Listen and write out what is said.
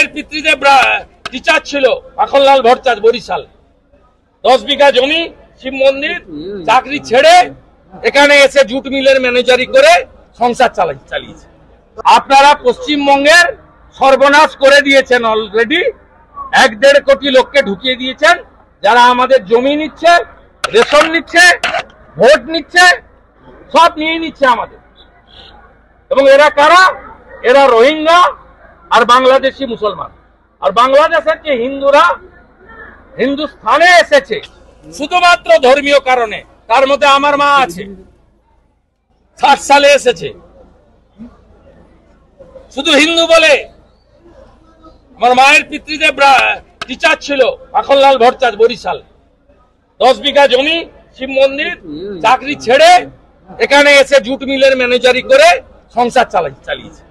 মায়ের পিতৃদেব টিচার ছিল মাখনলাল ভট্টাচার্য বরিশাল। 10 বিঘা জমি, শিব মন্দির, চাকরি ছেড়ে এখানে এসে জুট মিলের ম্যানেজারি করে সংসার চালিয়েছে। আপনারা পশ্চিমবঙ্গের সর্বনাশ করে দিয়েছেন অলরেডি। 1-1.5 কোটি লোককে ঢুকিয়ে দিয়েছেন, যারা আমাদের জমি নিচ্ছে, রেশন নিচ্ছে, ভোট নিচ্ছে, সব নিয়ে নিচ্ছে আমাদের। এবং এরা কারা? এরা রোহিঙ্গা আর বাংলাদেশি মুসলমান। আর বাংলাদেশের যে হিন্দুরা হিন্দুস্থানে এসেছে শুধুমাত্র ধর্মীয় কারণে, তার মধ্যে আমার মা আছে, 60 সালে এসেছে শুধু হিন্দু বলে। আমার মায়ের পিতৃদেব টিচার ছিল মাখনলাল ভট্টাচার্য বরিশাল। 10 বিঘা জমি, শিব মন্দির, চাকরি ছেড়ে এখানে এসে জুট মিলের ম্যানেজারি করে সংসার চালিয়েছে।